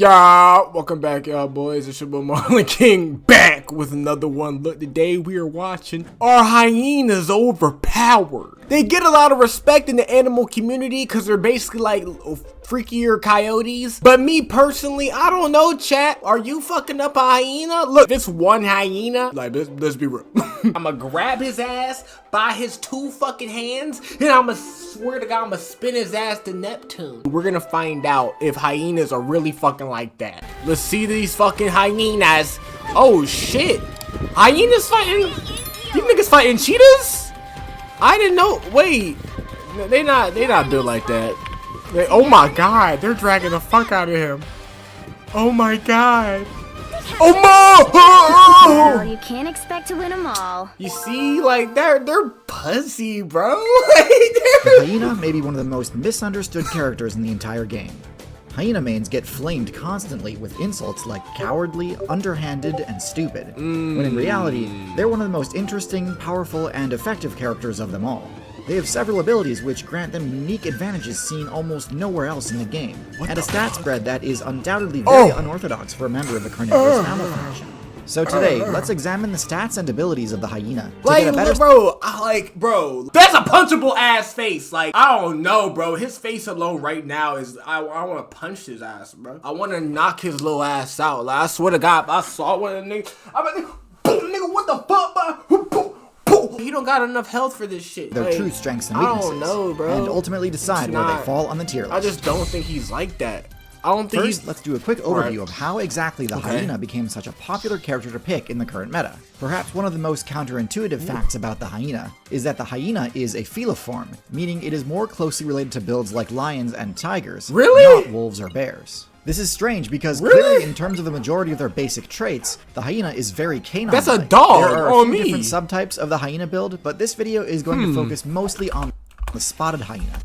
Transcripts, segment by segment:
Yeah, welcome back, y'all boys. It's your boy marlandkingg back with another one. Look, today we are watching Are Hyenas Overpowered? They get a lot of respect in the animal community because they're basically like freakier coyotes. But me personally, I don't know, chat. Are you fucking up a hyena? Look, this one hyena, like, let's be real. I'ma grab his ass by his two fucking hands, and I'ma swear to God, I'ma spin his ass to Neptune. We're gonna find out if hyenas are really fucking like that. Let's see these fucking hyenas. Oh shit, hyenas fighting? You niggas fighting cheetahs? I didn't know. Wait, they not built like that. Oh my god, they're dragging the fuck out of him. Oh my god. Oh my! Well, you can't expect to win them all. You see, like they're pussy, bro. The hyena may be one of the most misunderstood characters in the entire game. Hyena mains get flamed constantly with insults like cowardly, underhanded, and stupid, when in reality, they're one of the most interesting, powerful, and effective characters of them all. They have several abilities which grant them unique advantages seen almost nowhere else in the game, and a stat spread that is undoubtedly very unorthodox for a member of the carnivorous mammal faction. So today, let's examine the stats and abilities of the hyena to get a better bro, that's a punchable ass face. Like, I don't know, bro. His face alone right now is, I want to punch his ass, bro. I want to knock his little ass out. Like, I swear to God, if I saw one of the niggas, I'm like, nigga, what the fuck, bro? He don't got enough health for this shit. Their true strengths and weaknesses, I don't know, bro. And ultimately decide where they fall on the tier list. I just don't think he's like that. I don't think First, let's do a quick overview of how exactly the hyena became such a popular character to pick in the current meta. Perhaps one of the most counterintuitive facts about the hyena is that the hyena is a feliform, meaning it is more closely related to builds like lions and tigers, not wolves or bears. This is strange because clearly in terms of the majority of their basic traits, the hyena is very canine. That's a dog. There are a few different subtypes of the hyena build, but this video is going to focus mostly on the spotted hyena.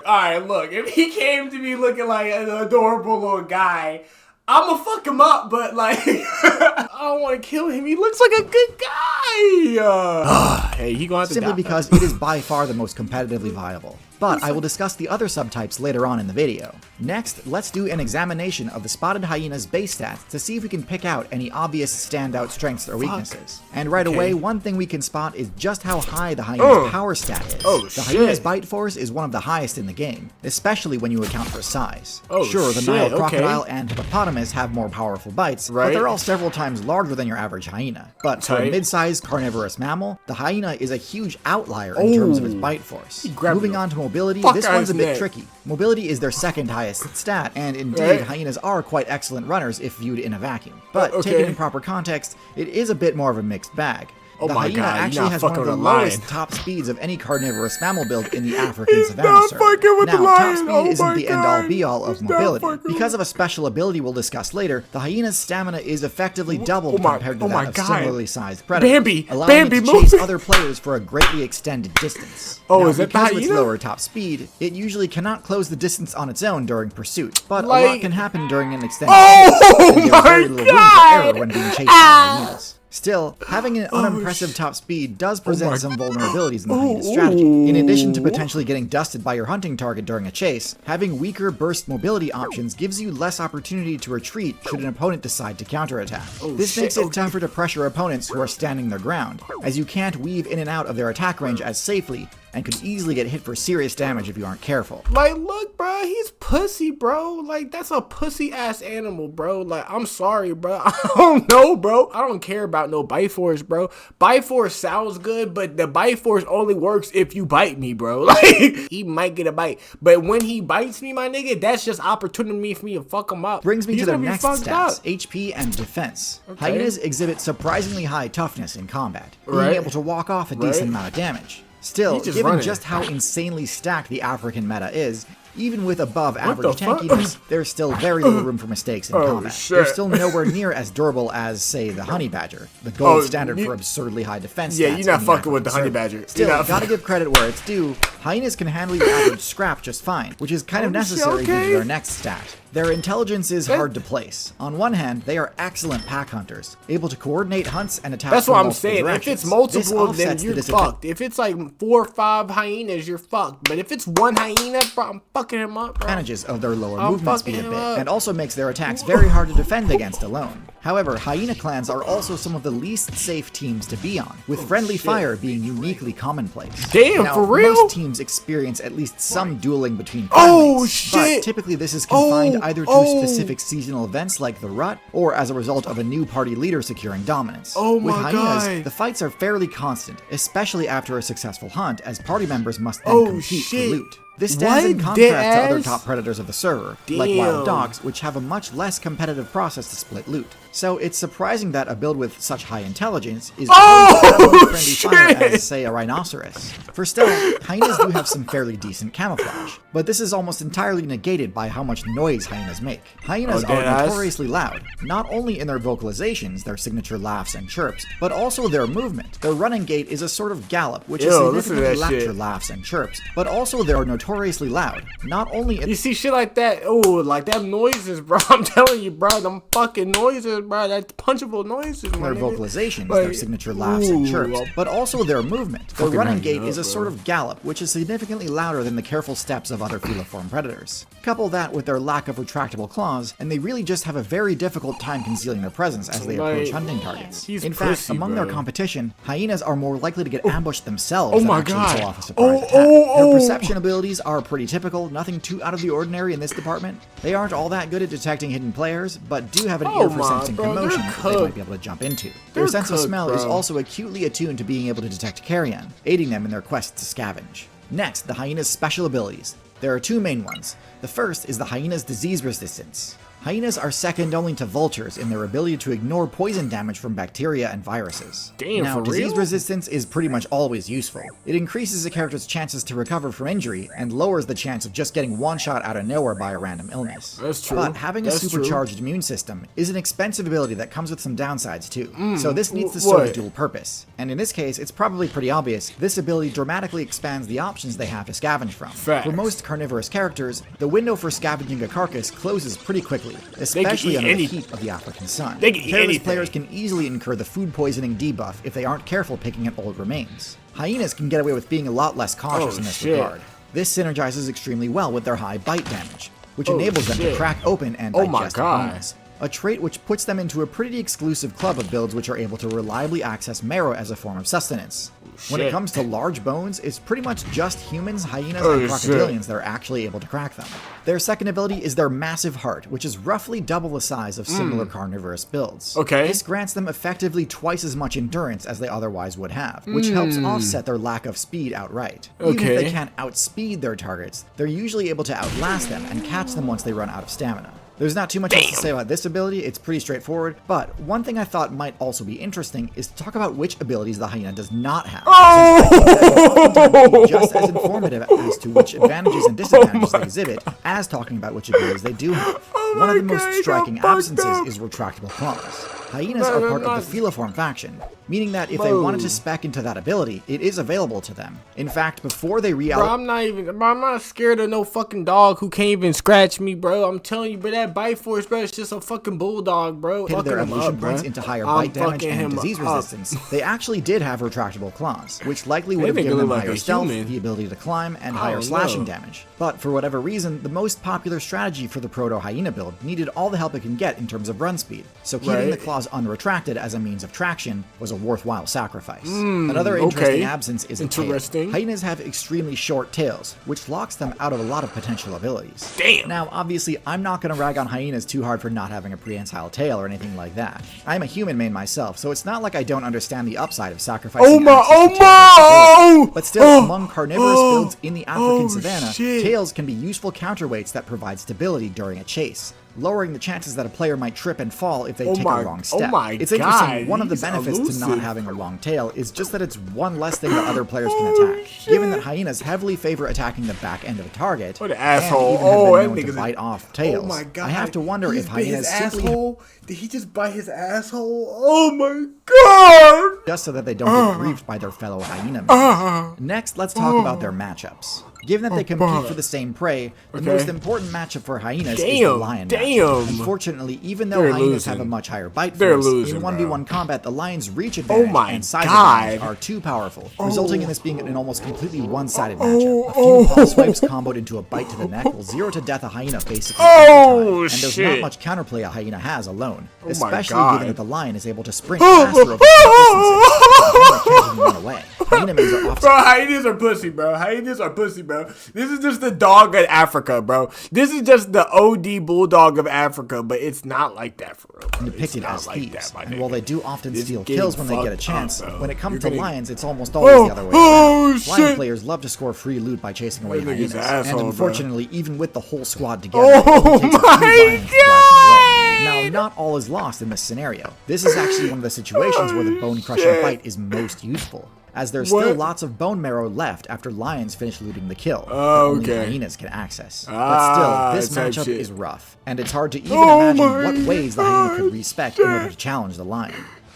Alright, look, if he came to me looking like an adorable little guy, I'ma fuck him up, but like, I don't want to kill him. He looks like a good guy. Hey, he gonna have to Simply die. because it is by far the most competitively viable. But I will discuss the other subtypes later on in the video. Next, let's do an examination of the spotted hyena's base stats to see if we can pick out any obvious standout strengths or weaknesses. And right away, one thing we can spot is just how high the hyena's power stat is. The hyena's bite force is one of the highest in the game, especially when you account for size. Sure, the Nile crocodile and hippopotamus have more powerful bites, but they're all several times larger than your average hyena. But for a mid-sized carnivorous mammal, the hyena is a huge outlier in terms of its bite force. Moving on to mobility, this one's a bit tricky. Mobility is their second highest stat, and indeed, hyenas are quite excellent runners if viewed in a vacuum. But taken in proper context, it is a bit more of a mixed bag. The hyena actually has one of the lowest top speeds of any carnivorous mammal build in the African savanna circuit. Now, top speed isn't the end-all be-all of mobility. Because of a special ability we'll discuss later, the hyena's stamina is effectively doubled compared to that of similarly sized predators, allowing it to chase other players for a greatly extended distance. Now, because of its lower top speed, it usually cannot close the distance on its own during pursuit, but a lot can happen during an extended chase, and there's very little room for error when being chased by hyenas. Still, having an unimpressive top speed does present some vulnerabilities in the hyena's strategy. In addition to potentially getting dusted by your hunting target during a chase, having weaker burst mobility options gives you less opportunity to retreat should an opponent decide to counterattack. This makes it tougher to pressure opponents who are standing their ground, as you can't weave in and out of their attack range as safely, and could easily get hit for serious damage if you aren't careful. Like, look, bro, he's pussy, bro. Like, that's a pussy ass animal, bro. Like, I'm sorry, bro. I don't know, bro. I don't care about no bite force, bro. Bite force sounds good, but the bite force only works if you bite me, bro. Like, he might get a bite, but when he bites me, my nigga, that's just opportunity for me to fuck him up. Brings me to the next stats, HP and defense. Hyenas exhibit surprisingly high toughness in combat, being able to walk off a decent amount of damage. Still, given just how insanely stacked the African meta is, even with above average tankiness, there's still very little room for mistakes in combat. They're still nowhere near as durable as, say, the honey badger, the gold standard for absurdly high defense. Yeah, you're not fucking with the honey badger. Still, gotta give credit where it's due, hyenas can handle your average scrap just fine, which is kind of necessary due to their next stat. Their intelligence is hard to place. On one hand, they are excellent pack hunters, able to coordinate hunts and attack. That's what I'm saying. If it's multiple, then you're fucked. If it's like 4 or 5 hyenas, you're fucked. But if it's one hyena, bro, I'm fucking fucking him up, bro. Advantages of their lower I'm movement speed a fucking bit, him up. and also makes their attacks very hard to defend against alone. However, hyena clans are also some of the least safe teams to be on, with friendly fire being uniquely commonplace. Damn, now, for real? Most teams experience at least some dueling between Oh, clanmates, shit. but typically this is confined either to specific Oh. seasonal events like the Rut, or as a result of a new party leader securing dominance. Oh With my hyenas, God. the fights are fairly constant, especially after a successful hunt, as party members must then Oh, compete shit. for loot. This stands in What? contrast to other Deadass? top predators of the server, like Damn. wild dogs, which have a much less competitive process to split loot. So it's surprising that a build with such high intelligence is friendly fire as, say, a rhinoceros. For stealth, hyenas do have some fairly decent camouflage, but this is almost entirely negated by how much noise hyenas make. Hyenas are deadass? notoriously loud, not only in their vocalizations, their signature laughs and chirps, but also their movement. Their running gait is a sort of gallop, which is Yo, listen to significantly that louder shit. laughs and chirps, but also they're notoriously loud, not only in You see shit like that, oh, like them noises, bro. I'm telling you, bro, them fucking noises, bro. That punchable noises, my their nigga. vocalizations, Like, their signature laughs and chirps, ooh, but also their movement. Their fucking running hang gait up, is a bro. sort of gallop, which is significantly louder than the careful steps of other feliform predators. Couple that with their lack of retractable claws, and they really just have a very difficult time concealing their presence as they approach Like, hunting targets. he's In fact, pussy, among bro. their competition, hyenas are more likely to get ambushed themselves Oh than my actually God. pull off a surprise Oh, attack. oh, Their oh. perception abilities are pretty typical, nothing too out of the ordinary in this department. They aren't all that good at detecting hidden players, but do have an Oh ear for my, sensing bro, they're commotion that they cooked. might be able to jump into. Their They're sense of cooked, smell is bro. also acutely attuned to being able to detect carrion, aiding them in their quest to scavenge. Next, the hyena's special abilities. There are two main ones. The first is the hyena's disease resistance. Hyenas are second only to vultures in their ability to ignore poison damage from bacteria and viruses. Damn, now, for disease real? resistance is pretty much always useful. It increases a character's chances to recover from injury and lowers the chance of just getting one shot out of nowhere by a random illness. That's true. But having a That's true. supercharged immune system is an expensive ability that comes with some downsides too. So this needs to what? serve a dual purpose. And in this case, it's probably pretty obvious, this ability dramatically expands the options they have to scavenge from. Facts. For most carnivorous characters, the window for scavenging a carcass closes pretty quickly, especially eat under any- the heat of the African sun. They can eat Careless anything. players can easily incur the food poisoning debuff if they aren't careful picking at old remains. Hyenas can get away with being a lot less cautious Oh, in this shit. regard. This synergizes extremely well with their high bite damage, which Oh, enables them to shit. crack open and Oh my digest God. bones. A trait which puts them into a pretty exclusive club of builds which are able to reliably access marrow as a form of sustenance. When it shit. comes to large bones, it's pretty much just humans, hyenas, Oh, and shit. crocodilians that are actually able to crack them. Their second ability is their massive heart, which is roughly double the size of similar carnivorous builds. Okay. This grants them effectively twice as much endurance as they otherwise would have, which helps offset their lack of speed outright. Even if Okay. they can't outspeed their targets, they're usually able to outlast them and catch them once they run out of stamina. There's not too much else to say about this ability, it's pretty straightforward, but one thing I thought might also be interesting is to talk about which abilities the hyena does not have. Oh! Just as informative as to which advantages and disadvantages they exhibit as talking about which abilities they do have. One of the my most God, I got striking fucked absences up. is retractable claws. Hyenas No, are they're part not. of the feliform faction, meaning that if they Whoa. wanted to spec into that ability, it is available to them. In fact, before they Bro, I'm not scared of no fucking dog who can't even scratch me, bro. I'm telling you, bro, that bite force, bro, it's just a fucking bulldog, bro. pitted their Fucking him evolution up, bro. points into higher I'm bite damage fucking and him disease up. resistance, they actually did have retractable claws, which likely would have They given them look like higher a stealth, human. the ability to climb, and I higher don't slashing know. damage. But for whatever reason, the most popular strategy for the proto-hyena build needed all the help it can get in terms of run speed, so keeping Right. the claws unretracted as a means of traction was a worthwhile sacrifice. Another interesting okay. absence is a tail. Interesting. Hyenas have extremely short tails, which locks them out of a lot of potential abilities. Damn. Now, obviously, I'm not going to rag on hyenas too hard for not having a prehensile tail or anything like that. I'm a human main myself, so it's not like I don't understand the upside of sacrificing Oh my, access to oh tail my, ability. But still, among carnivorous builds in the African oh, savanna, shit. tails can be useful counterweights that provide stability during a chase, lowering the chances that a player might trip and fall if they Oh take my- a wrong oh step. my It's interesting, God, one of the he's benefits to not elusive. having a long tail is just that it's one less thing that other players can attack. Given that hyenas heavily favor attacking the back end of a target, What an asshole. and even have Oh, been that known to nigga's a- bite off tails, Oh my God. I have to wonder He if just bit hyenas his simply asshole. Did he just bite his asshole? Oh my God. just so that they don't get griefed by their fellow hyena members. Next, let's talk about their matchups. Given that they compete for the same prey, the most important matchup for hyenas is the lion matchup. Unfortunately, even though hyenas have a much higher bite force, in 1v1 combat, the lion's reach advantage and size advantage are too powerful, resulting in this being an almost completely one-sided matchup. A few paw swipes comboed into a bite to the neck will zero to death a hyena basically every time, and there's not much counterplay a hyena has alone, especially given that the lion is able to sprint faster over the distances. Can't even run away. Hyenas are pussy, bro. Hyenas are pussy, bro. This is just the dog of Africa, bro. This is just the OD bulldog of Africa, but it's not like that for real. And depicted as thieves. And while they do often steal kills when they get a chance, when it comes to lions, it's almost always the other way around. Lion players love to score free loot by chasing away hyenas. And unfortunately, even with the whole squad together, it only takes a few lions to drive them away. Now, not all is lost in this scenario. This is actually one of the situations where the bone-crushing bite is most useful, as there's still lots of bone marrow left after lions finish looting the kill that only hyenas can access. But still, this matchup is rough, and it's hard to even imagine what ways the hyena could respec in order to challenge the lion.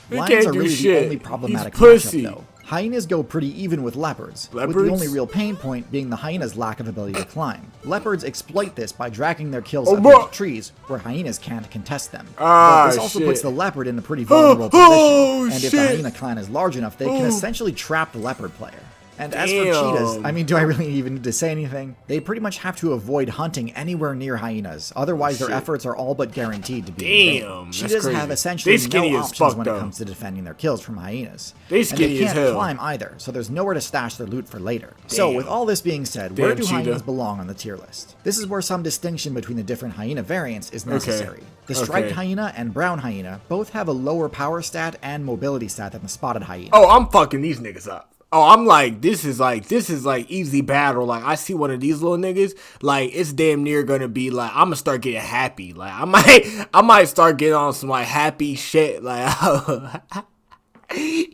Lions are really the only problematic matchup, though. Hyenas go pretty even with leopards, with the only real pain point being the hyena's lack of ability to climb. Leopards exploit this by dragging their kills up into trees where hyenas can't contest them. But this also puts the leopard in a pretty vulnerable position, and if the hyena clan is large enough, they can essentially trap the leopard player. And as for cheetahs, I mean, do I really even need to say anything? They pretty much have to avoid hunting anywhere near hyenas, otherwise their efforts are all but guaranteed to be in vain. Cheetahs have essentially no options when it comes to defending their kills from hyenas. And they can't climb either, so there's nowhere to stash their loot for later. So with all this being said, where do hyenas belong on the tier list? This is where some distinction between the different hyena variants is necessary. The striped hyena and brown hyena both have a lower power stat and mobility stat than the spotted hyena. Oh, I'm fucking these niggas up. Oh, I'm like, this is like easy battle. Like, I see one of these little niggas, like, it's damn near gonna be like, I'm gonna start getting happy. Like, I might start getting on some like happy shit. Like,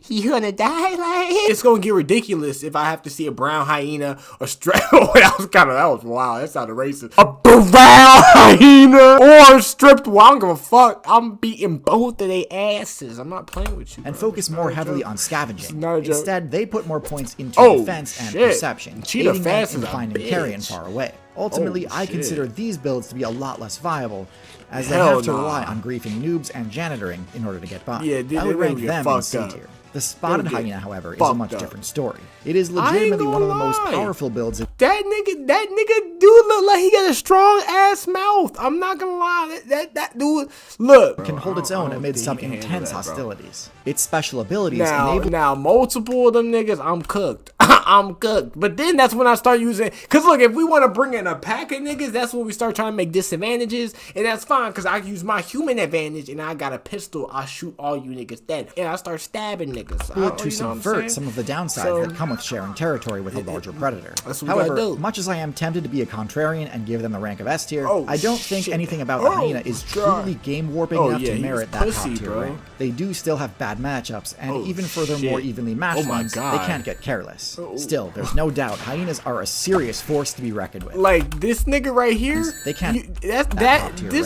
you gonna die? Like, it's gonna get ridiculous if I have to see a brown hyena or straight. that was wild. That sounded racist. A brown hyena or stripped. Well, I don't give a fuck. I'm beating both of their asses. I'm not playing with you. And focus more heavily on scavenging. Instead, they put more points into defense and perception, cheetah fast in finding carrion far away. Ultimately, I consider these builds to be a lot less viable, as they have to rely on griefing noobs and janitoring in order to get by. I would rank them in C tier. The spotted hyena, however, is a much different story. It is legitimately one of the most powerful builds. That nigga do look like he got a strong ass mouth. I'm not gonna lie. That dude, look, can hold its own amid some intense hostilities. Its special abilities enable. Now, multiple of them niggas, I'm cooked. I'm cooked. But then that's when I start using, cause look, if we want to bring in a pack of niggas, that's when we start trying to make disadvantages, and that's fine, cause I use my human advantage, and I got a pistol. I shoot all you niggas dead, and I start stabbing niggas. To subvert some of the downsides that come with sharing territory with a larger predator. However, much as I am tempted to be a contrarian and give them the rank of S tier, I don't think anything about the hyena is truly game warping enough to merit that top tier rank. They do still have bad matchups, and even further more evenly matched ones, they can't get careless. Still, there's no doubt hyenas are a serious force to be reckoned with. Like this nigga right here, they can't. This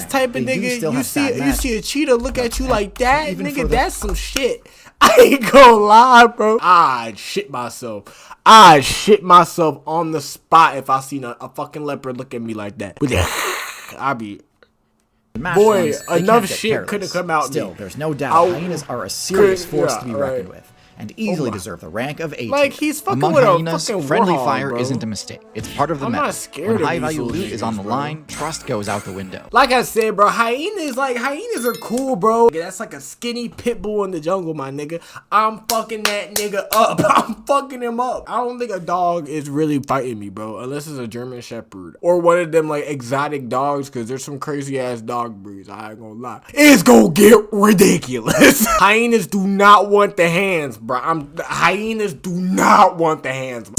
type of nigga, you see a cheetah look at you like that, nigga. That's some shit. I ain't gonna lie, bro. I'd shit myself. I'd shit myself on the spot if I seen a fucking leopard look at me like that. I'd be. Boy, enough shit could have come out. Still, there's no doubt hyenas are a serious force to be reckoned with, and easily deserve the rank of A tier. Like, he's fucking Among with hyenas, a fucking friendly warhog, fire bro. isn't a mistake. It's part of the I'm meta. not scared when of high-value these loot is on the bro. line, trust goes out the window. Like I said, bro, hyenas are cool, bro. That's like a skinny pit bull in the jungle, my nigga. I'm fucking that nigga up. I'm fucking him up. I don't think a dog is really fighting me, bro, unless it's a German Shepherd or one of them like exotic dogs, because there's some crazy ass dog breeds. I ain't gonna lie. It's gonna get ridiculous. Hyenas do not want the hands, bro. Hyenas do not want the hands.